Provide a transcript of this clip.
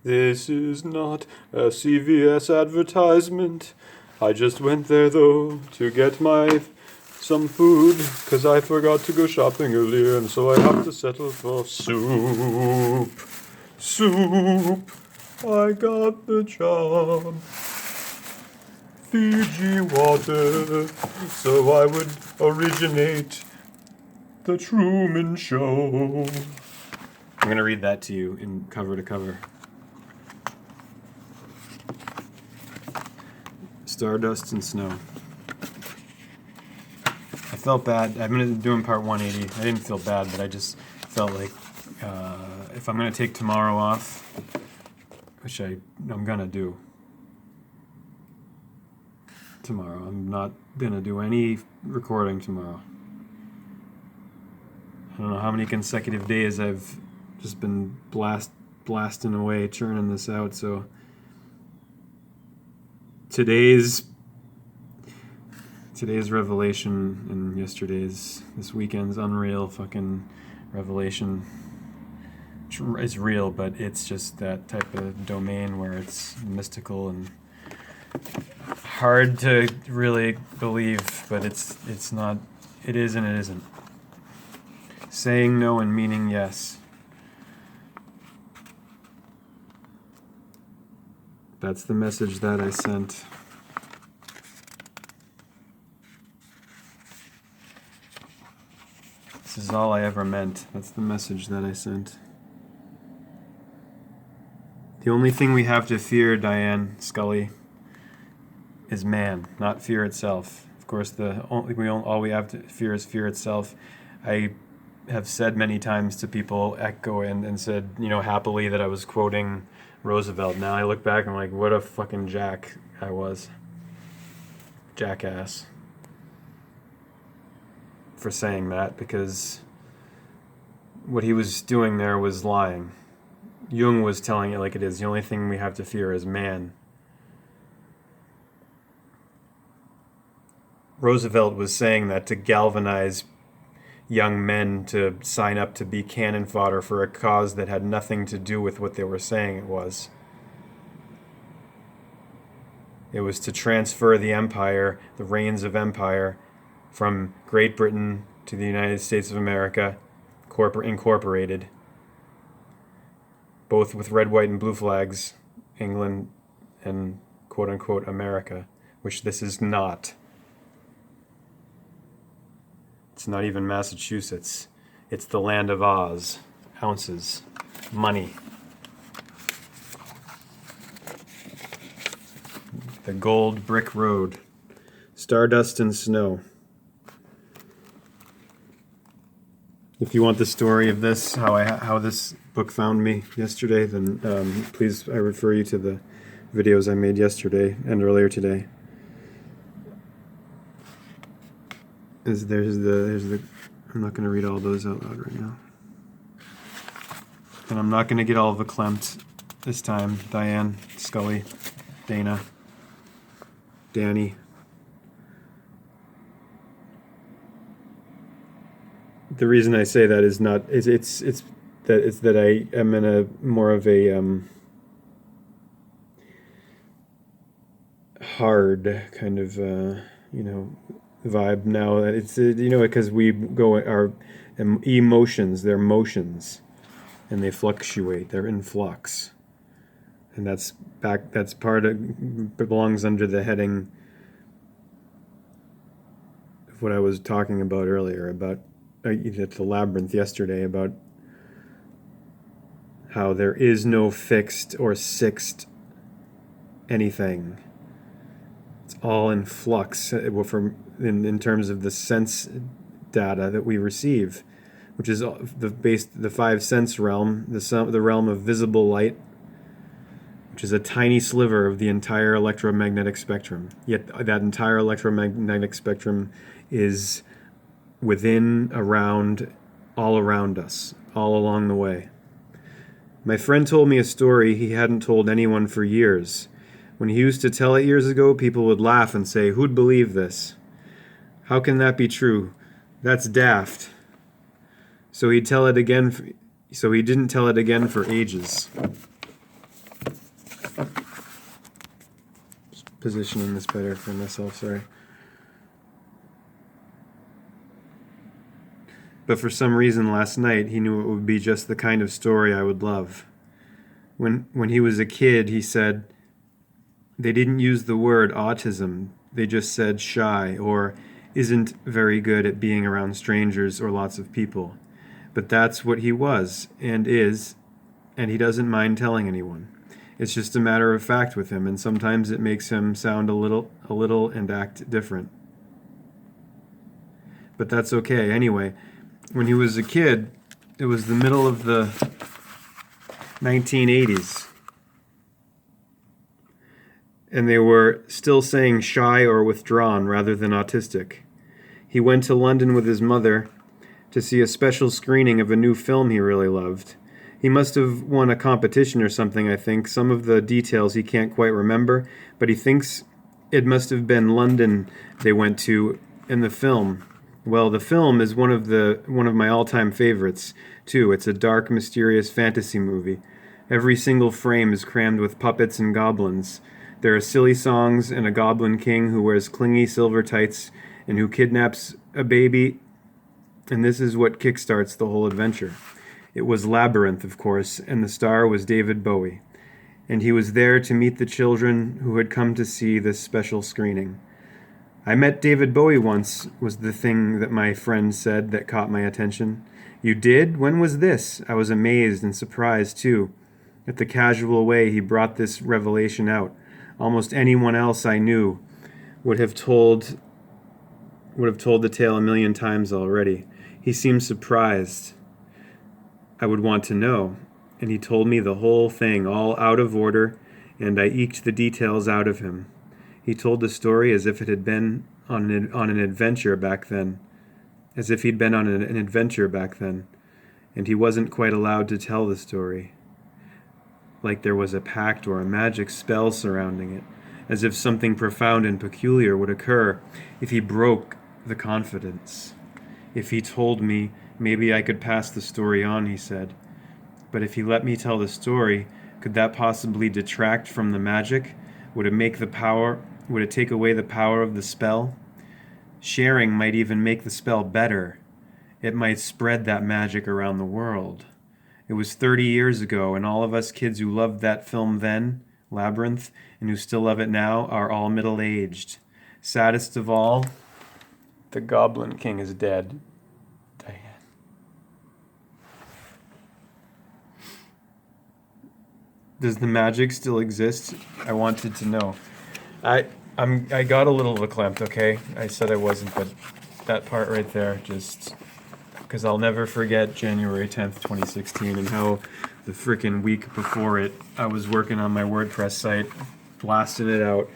This is not a CVS advertisement. I just went there though to get some food, 'cause I forgot to go shopping earlier, and so I have to settle for soup. Soup. I got the job. Fiji water, so I would originate the Truman Show. I'm gonna read that to you in cover to cover. Stardust and Snow. I felt bad. I've been doing part 180. I didn't feel bad, but I just felt like if I'm gonna take tomorrow off, which I'm gonna do tomorrow. I'm not gonna do any recording tomorrow. I don't know how many consecutive days I've just been blasting away, churning this out. So today's revelation and this weekend's unreal fucking revelation is real, but it's just that type of domain where it's mystical and hard to really believe, but it's not. It is and it isn't. Saying no and meaning yes. That's the message that I sent. This is all I ever meant. That's the message that I sent. The only thing we have to fear, Diane Scully, is man, not fear itself. Of course, all we have to fear is fear itself. I have said many times to people, echo and said, happily that I was quoting Roosevelt. Now I look back and I'm like, what a fucking jack I was. Jackass. For saying that, because what he was doing there was lying. Jung was telling it like it is. The only thing we have to fear is man. Roosevelt was saying that to galvanize young men to sign up to be cannon fodder for a cause that had nothing to do with what they were saying it was. It was to transfer the empire, the reins of empire, from Great Britain to the United States of America, incorporated, both with red, white, and blue flags, England and quote-unquote America, which this is not. It's not even Massachusetts. It's the land of Oz. Ounces. Money. The gold brick road. Stardust and Snow. If you want the story of this, how this book found me yesterday, then please, I refer you to the videos I made yesterday and earlier today. There's the. I'm not going to read all those out loud right now, and I'm not going to get all verklempt this time. Diane, Scully, Dana, Danny. The reason I say that is not it's that I am in a more of a hard kind of vibe now. It's because we go our emotions, they're motions, and they fluctuate. They're in flux, and that's part of belongs under the heading of what I was talking about earlier about. At the labyrinth yesterday about how there is no fixed or sixed anything. It's all in flux in terms of the sense data that we receive, which is the five sense realm, the realm of visible light, which is a tiny sliver of the entire electromagnetic spectrum. Yet that entire electromagnetic spectrum is within, around, all around us, all along the way. My friend told me a story he hadn't told anyone for years. When he used to tell it years ago, people would laugh and say, "Who'd believe this? How can that be true? That's daft." So he didn't tell it again for ages. positioning this better for myself, sorry. But for some reason last night, he knew it would be just the kind of story I would love. When he was a kid, he said, they didn't use the word autism. They just said shy or isn't very good at being around strangers or lots of people. But that's what he was and is, and he doesn't mind telling anyone. It's just a matter of fact with him, and sometimes it makes him sound a little and act different. But that's okay. Anyway, when he was a kid, it was the middle of the 1980s. And they were still saying shy or withdrawn rather than autistic. He went to London with his mother to see a special screening of a new film he really loved. He must have won a competition or something, I think. Some of the details he can't quite remember, but he thinks it must have been London they went to in the film. Well, the film is one of my all-time favorites, too. It's a dark, mysterious fantasy movie. Every single frame is crammed with puppets and goblins. There are silly songs and a goblin king who wears clingy silver tights and who kidnaps a baby, and this is what kickstarts the whole adventure. It was Labyrinth, of course, and the star was David Bowie. And he was there to meet the children who had come to see this special screening. I met David Bowie once, was the thing that my friend said that caught my attention. You did? When was this? I was amazed and surprised, too, at the casual way he brought this revelation out. Almost anyone else I knew would have told the tale a million times already. He seemed surprised. I would want to know, and he told me the whole thing, all out of order, and I eked the details out of him. He told the story as if it had been on an adventure back then, as if he'd been on an adventure back then, and he wasn't quite allowed to tell the story. Like there was a pact or a magic spell surrounding it, as if something profound and peculiar would occur if he broke the confidence. If he told me, maybe I could pass the story on, he said. But if he let me tell the story, could that possibly detract from the magic? Would it take away the power of the spell? Sharing might even make the spell better. It might spread that magic around the world. It was 30 years ago, and all of us kids who loved that film then, Labyrinth, and who still love it now, are all middle-aged. Saddest of all, the Goblin King is dead. Diane. Does the magic still exist? I wanted to know. I got a little verklempt, okay? I said I wasn't, but that part right there just... Because I'll never forget January 10th, 2016, and how the frickin' week before it, I was working on my WordPress site, blasting it out,